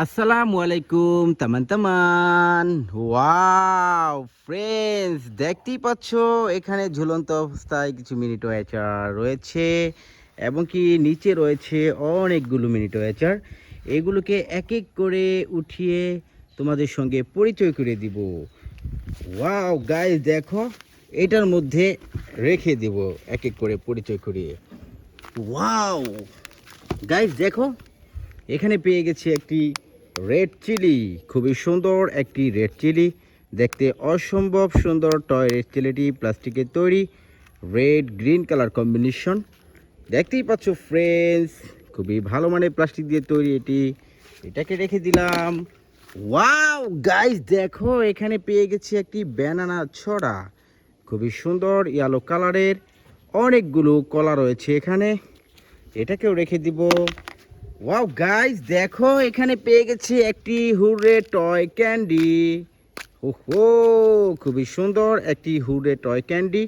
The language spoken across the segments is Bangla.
আসসালামু আলাইকুম তামান ওয়াও ফ্রেন্ডস, দেখতেই পাচ্ছ এখানে ঝুলন্ত অবস্থায় কিছু মিনিটো অ্যাচার রয়েছে এবং কি নিচে রয়েছে অনেকগুলো মিনিটো অ্যাচার। এগুলোকে এক এক করে উঠিয়ে তোমাদের সঙ্গে পরিচয় করে দিব। ওয়াও গাইস, দেখো এটার মধ্যে রেখে দিব এক এক করে পরিচয় করিয়ে। ওয়াও গাইস, দেখো এখানে পেয়ে গেছি একটি রেড চিলি। খুবই সুন্দর একটি রেড চিলি, দেখতে অসম্ভব সুন্দর টয় রেড চিলিটি প্লাস্টিকের তৈরি, রেড গ্রিন কালার কম্বিনেশন। দেখতেই পাচ্ছ ফ্রেন্ডস, খুবই ভালো মানের প্লাস্টিক দিয়ে তৈরি এটাকে রেখে দিলাম। ওয়াও গাইস, দেখো এখানে পেয়ে গেছি একটি ব্যানানা ছড়া, খুবই সুন্দর ইয়েলো কালারের, অনেকগুলো কলা রয়েছে এখানে, এটাকেও রেখে দিব। ওয়াও গাইস, দেখো এখানে পেয়ে গেছি একটি হুররে টয় ক্যান্ডি। ওহো, খুবই সুন্দর একটি হুররে টয় ক্যান্ডি,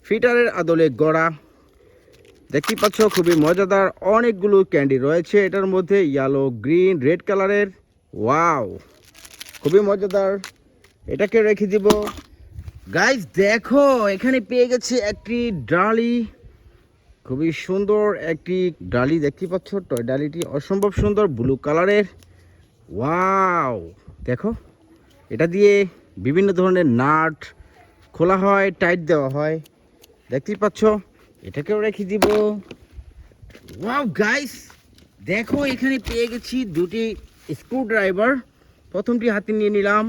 ফিটারের আদলে গড়া। দেখতেই পাচ্ছ খুবই মজাদার অনেকগুলো ক্যান্ডি রয়েছে এটার মধ্যে, ইয়েলো গ্রিন রেড কালারের। ওয়াও, খুবই মজাদার, এটাকে রেখে দিব। গাইস দেখো এখানে পেয়ে গেছি একটি ডালি, খুবই সুন্দর একটি ডালি, দেখতে পাচ্ছ টয় ডালিটি অসম্ভব সুন্দর ব্লু কালারের। ওয়াও, দেখো এটা দিয়ে বিভিন্ন ধরনের নাট খোলা হয়, টাইট দেওয়া হয়, দেখতেই পাচ্ছ, এটাকেও রেখে দিব। ওয়াও গাইস, দেখো এখানে পেয়ে গেছি দুটি স্ক্রু ড্রাইভার। প্রথমটি হাতে নিয়ে নিলাম,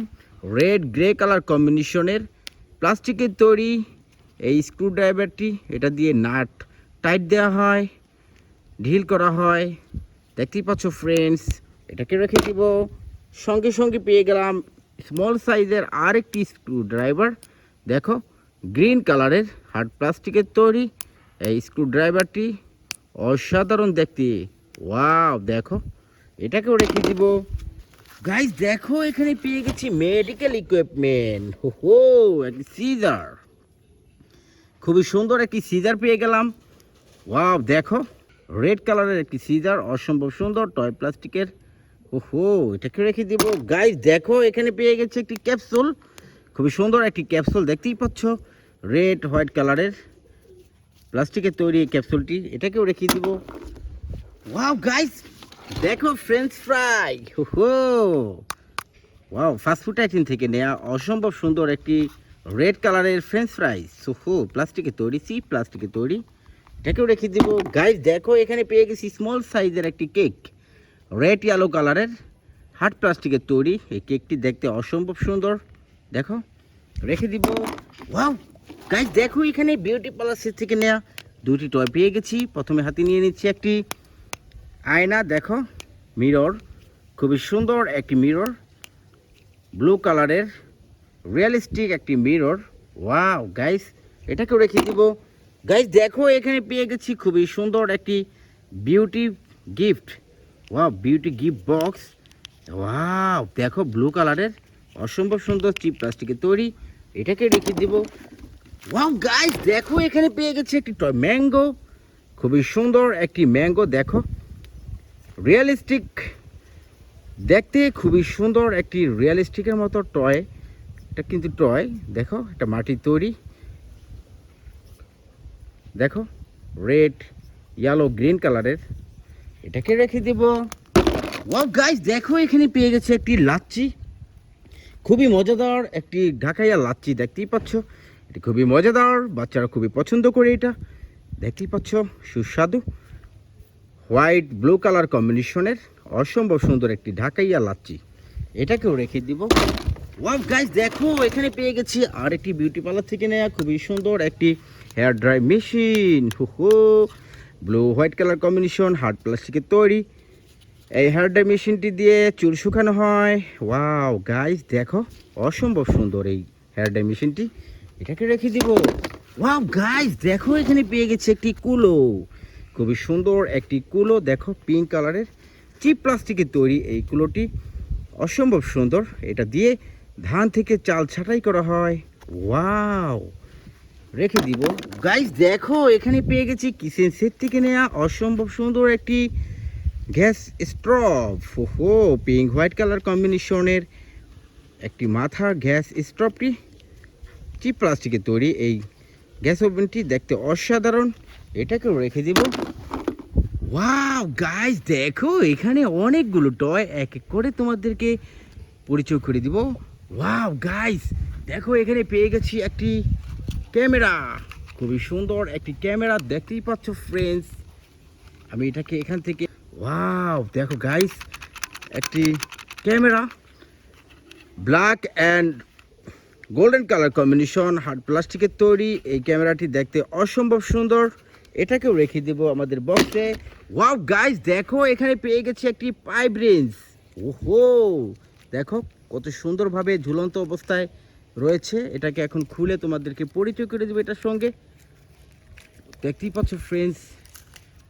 রেড গ্রে কালার কম্বিনেশনের প্লাস্টিকের তৈরি এই স্ক্রু ড্রাইভারটি, এটা দিয়ে নাট টাইট দেওয়া হয়, ঢিল করা হয়, দেখতেই পাচ্ছ ফ্রেন্ডস, এটাকে রেখে দিব। সঙ্গে সঙ্গে পেয়ে গেলাম স্মল সাইজের আরেকটি স্ক্রু ড্রাইভার, দেখো গ্রিন কালারের হার্ড প্লাস্টিকের তৈরি এই স্ক্রু ড্রাইভারটি, অসাধারণ দেখতে। ওয়াও, দেখো এটাকেও রেখে দিব। গাইস দেখো এখানে পেয়ে গেছি মেডিকেল ইকুইপমেন্ট, হো একটি সিজার, খুবই সুন্দর একটি সিজার পেয়ে গেলাম। ওয়াও, দেখো রেড কালারের একটি সিজার, অসম্ভব সুন্দর টয় প্লাস্টিকের। ওহো, এটাকে রেখে দিব। গাইস দেখো এখানে পেয়ে গেছে একটি ক্যাপসুল, খুবই সুন্দর একটি ক্যাপসুল, দেখতেই পাচ্ছ রেড হোয়াইট কালারের প্লাস্টিকের তৈরি এই ক্যাপসুলটি, এটাকেও রেখে দিব। ওয়াও গাইস, দেখো ফ্রেঞ্চ ফ্রাই, ওহো ওয়াও, ফাস্টফুড আইটেম থেকে নেওয়া অসম্ভব সুন্দর একটি রেড কালারের ফ্রেঞ্চ ফ্রাইস, ওহো প্লাস্টিকের তৈরি, প্লাস্টিকের তৈরি, এটাকেও রেখে দিব। গাইস দেখো এখানে পেয়ে গেছি স্মল সাইজের একটি কেক, রেড ইয়েলো কালারের হার্ড প্লাস্টিকের তৈরি, এই কেকটি দেখতে অসম্ভব সুন্দর, দেখো রেখে দিব। ওয়াও গাইস, দেখো এখানে বিউটি পার্লার থেকে নেওয়া দুটি টয় পেয়ে গেছি। প্রথমে হাতে নিয়ে নিচ্ছি একটি আয়না, দেখো মিরর, খুবই সুন্দর একটি মিরর, ব্লু কালারের রিয়েলিস্টিক একটি মিরর। ওয়াও গাইস, এটাকেও রেখে দিব। গাইস দেখো এখানে পেয়ে গেছি খুবই সুন্দর একটি beauty gift, wow beauty gift box. Wow, দেখো ব্লু কালারের অসম্ভব সুন্দর চিপ প্লাস্টিকের তৈরি, এটাকে রেখে দিব। ওয়াও গাইস, দেখো এখানে পেয়ে গেছি একটি টয় ম্যাঙ্গো, খুবই সুন্দর একটি ম্যাঙ্গো, দেখো রিয়েলিস্টিক দেখতে, খুবই সুন্দর একটি রিয়েলিস্টিকের মতো টয়, এটা কিন্তু টয়, দেখো এটা মাটির তৈরি, দেখো রেড ইয়েলো গ্রিন কালারের, এটাকে রেখে দেব। ওয়াও গাইস, দেখো এখানে পেয়ে গেছে একটি লাচ্ছি, খুবই মজাদার একটি ঢাকাইয়া লাচ্ছি, দেখতেই পাচ্ছ এটি খুবই মজাদার, বাচ্চারা খুবই পছন্দ করে এটা, দেখতেই পাচ্ছ সুস্বাদু হোয়াইট ব্লু কালার কম্বিনেশনের অসম্ভব সুন্দর একটি ঢাকাইয়া লাচ্ছি, এটাকেও রেখে দিব। ওয়াও গাইস, দেখো এখানে পেয়ে গেছি আর একটি বিউটি পার্লার থেকে নেওয়া খুবই সুন্দর একটি হেয়ার ড্রাই মেশিন, হো blue white colour combination, hard প্লাস্টিকের তৈরি, এই হেয়ার ড্রাই মেশিনটি দিয়ে চুল শুকানো হয়। ওয়াও গাইস, দেখো অসম্ভব সুন্দর এই হেয়ার ড্রাই মেশিনটি, এটাকে রেখে দিব। ওয়াও গাইস, দেখো এখানে পেয়ে গেছে একটি কুলো, খুবই সুন্দর একটি কুলো, দেখো পিঙ্ক কালারের চিপ প্লাস্টিকের তৈরি এই কুলোটি, অসম্ভব সুন্দর, এটা দিয়ে ধান থেকে চাল ছাঁটাই করা হয়। ওয়াও, রেখে দিব। গাইস দেখো এখানে পেয়ে গেছি কিচেন সেট থেকে নেওয়া অসম্ভব সুন্দর একটি গ্যাস স্ট্রপ, ওহো, পিঙ্ক হোয়াইট কালার কম্বিনেশনের একটি মাথার গ্যাস স্টপটি চিপ প্লাস্টিকের তৈরি। এই গ্যাস ওভেনটি দেখতে অসাধারণ, এটাকেও রেখে দিব। ওয়াও গাইস, দেখো এখানে অনেকগুলো টয় এক এক করে তোমাদেরকে পরিচয় করে দিব। ওয়াও গাইস, দেখো এখানে পেয়ে গেছি একটি ক্যামেরা, খুবই সুন্দর একটি ক্যামেরা, দেখতেই পাচ্ছ ফ্রেন্ডস। আমি এটাকে এখান থেকে, ওয়াও দেখো গাইস, একটি camera, black and golden colour combination, hard প্লাস্টিকের তৈরি। এই ক্যামেরাটি দেখতে অসম্ভব সুন্দর, এটাকেও রেখে দেব আমাদের বক্সে। ওয়াও গাইস, দেখো এখানে পেয়ে গেছি একটি পাইপ রেঞ্জ। ওহো, দেখো কত সুন্দরভাবে ঝুলন্ত অবস্থায় রয়েছে। এটাকে এখন খুলে তোমাদেরকে পরিচয় করে দেবো এটার সঙ্গে। দেখতেই পাচ্ছ friends,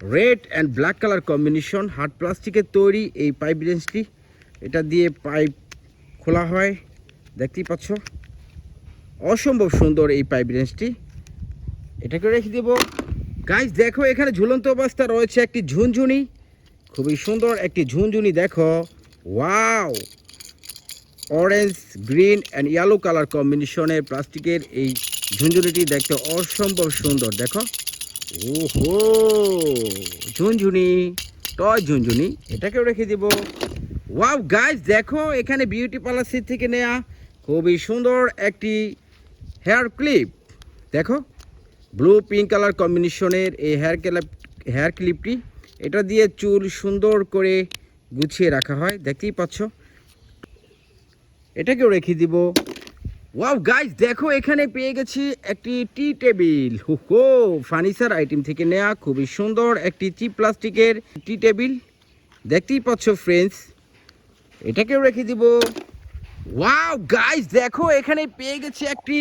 red and black colour combination, hard প্লাস্টিকের তৈরি এই পাইপ রেঞ্জটি। এটা দিয়ে পাইপ খোলা হয়, দেখতেই পাচ্ছ অসম্ভব সুন্দর এই পাইপ রেঞ্জটি, এটাকে রেখে দেবো। গাইস দেখো এখানে ঝুলন্ত অবস্থা রয়েছে একটি ঝুনঝুনি, খুবই সুন্দর একটি ঝুনঝুনি। দেখো wow, orange green and yellow colour কম্বিনেশনের প্লাস্টিকের এই ঝুনঝুনিটি দেখতে অসম্ভব সুন্দর। দেখো, ওহো, ঝুনঝুনি, টয় ঝুনঝুনি, এটাকেও রেখে দিব। ওয়াও গাইস, দেখো এখানে বিউটি পার্লার সেট থেকে নেওয়া খুবই সুন্দর একটি হেয়ার ক্লিপ। দেখো ব্লু পিঙ্ক কালার কম্বিনেশনের এই হেয়ার ক্লিপটি, এটা দিয়ে চুল সুন্দর করে গুছিয়ে রাখা হয়, দেখতেই পাচ্ছ, এটাকেও রেখে দিব। ওয়াও গাইস, দেখো এখানে পেয়ে গেছি একটি টি টেবিল, হো, ফার্নিচার আইটেম থেকে নেওয়া খুবই সুন্দর একটি চিপ প্লাস্টিকের টি টেবিল, দেখতেই পাচ্ছ ফ্রেন্ডস, এটাকেও রেখে দিব। ওয়াও গাইস, দেখো এখানে পেয়ে গেছি একটি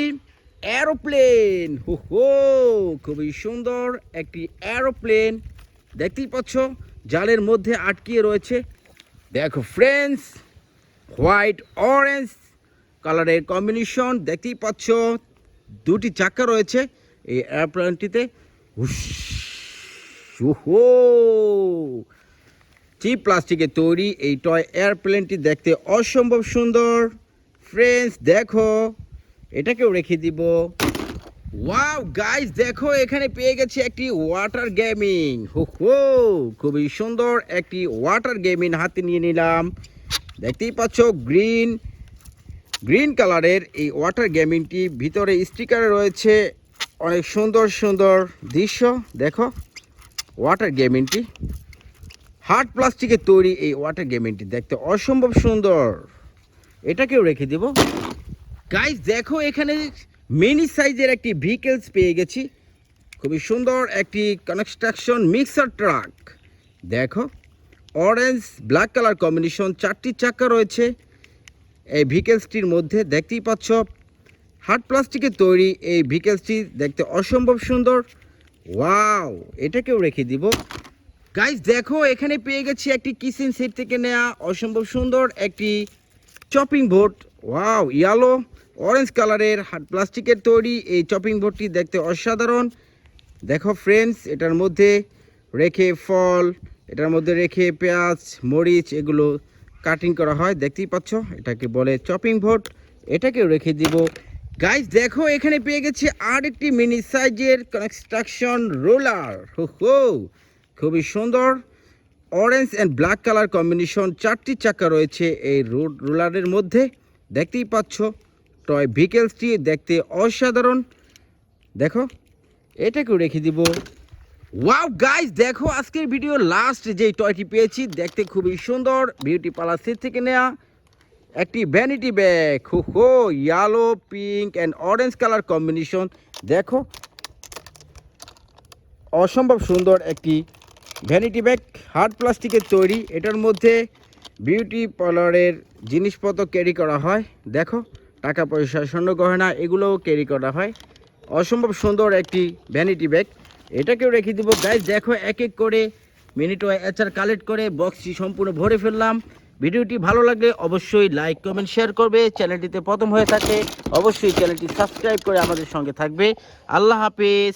এরোপ্লেন, হো, খুবই সুন্দর একটি এরোপ্লেন, দেখতেই পাচ্ছ জালের মধ্যে আটকিয়ে রয়েছে। দেখো ফ্রেন্ডস, হোয়াইট অরেঞ্জ কালারের কম্বিনেশন, দেখতেই পাচ্ছ দুটি চাকা রয়েছে এই এরোপ্লেনটিতে। ওহো, চিপ প্লাস্টিকের তৈরি এই টয় এয়ারপ্লেনটি দেখতে অসম্ভব সুন্দর ফ্রেন্ডস। দেখো এটাকেও রেখে দিব। ওয়াও গাইস, দেখো এখানে পেয়ে গেছি একটি ওয়াটার গেমিং, হো, খুবই সুন্দর একটি ওয়াটার গেমিং হাতে নিয়ে নিলাম, দেখতেই পাচ্ছ গ্রিন কালারের এই ওয়াটার গেমিংটি, ভিতরে স্টিকারে রয়েছে অনেক সুন্দর সুন্দর দৃশ্য। দেখো ওয়াটার গেমিংটি, হার্ড প্লাস্টিকের তৈরি এই ওয়াটার গেমিংটি দেখতে অসম্ভব সুন্দর, এটাকেও রেখে দেব। গাইস দেখো এখানে মিনি সাইজের একটি ভেহিকেলস পেয়ে গেছি, খুবই সুন্দর একটি কনস্ট্রাকশন মিক্সার ট্রাক। দেখো অরেঞ্জ ব্ল্যাক কালার কম্বিনেশন, 4টি চাকা রয়েছে এই ভেহিকেলসটির মধ্যে, দেখতেই পাচ্ছ হার্ড প্লাস্টিকের তৈরি এই ভেহিকেলসটি দেখতে অসম্ভব সুন্দর। ওয়াও, এটাকেও রেখে দিব। গাইস দেখো এখানে পেয়ে গেছি একটি কিচেন সেট থেকে নেওয়া অসম্ভব সুন্দর একটি chopping board. Wow, yellow orange কালারের হার্ড প্লাস্টিকের তৈরি এই চপিং বোর্ডটি দেখতে অসাধারণ। দেখো ফ্রেন্ডস, এটার মধ্যে রেখে ফল, এটার মধ্যে রেখে পেঁয়াজ মরিচ এগুলো কাটিং করা হয়, দেখতেই পাচ্ছ, এটাকে বলে চপিং বোর্ড, এটাকেও রেখে দিব। গাইস দেখো এখানে পেয়ে গেছি আর একটি মিনি সাইজের কনস্ট্রাকশন রোলার, হো, খুবই সুন্দর orange and black colour combination, 4টি চাকা রয়েছে এই রোলারের মধ্যে, দেখতেই পাচ্ছ টয় ভেহিকেলসটি দেখতে অসাধারণ। দেখো এটাকেও রেখে দিব। ওয়াও গাইস, দেখো আজকের ভিডিও লাস্ট যে টয়টি পেয়েছি, দেখতে খুবই সুন্দর, বিউটি পার্লার সেট থেকে নেওয়া একটি ভ্যানিটি ব্যাগ, হো, yellow pink and orange colour combination. দেখো অসম্ভব সুন্দর একটি ভ্যানিটি ব্যাগ, হার্ড প্লাস্টিকের তৈরি, এটার মধ্যে বিউটি পার্লারের জিনিসপত্র ক্যারি করা হয়। দেখো টাকা পয়সা স্বর্ণ গয়না এগুলোও ক্যারি করা হয়, অসম্ভব সুন্দর একটি ভ্যানিটি ব্যাগ, এটাকেও রেখে দিব। গাইস দেখো এক এক করে মিনি টয় আচার কালেক্ট করে বক্সটি সম্পূর্ণ ভরে ফেললাম। ভিডিওটি ভালো লাগলে অবশ্যই লাইক কমেন্ট শেয়ার করবে, চ্যানেলটিতে প্রথম হয়ে থাকে অবশ্যই চ্যানেলটি সাবস্ক্রাইব করে আমাদের সঙ্গে থাকবে। আল্লাহ হাফেজ।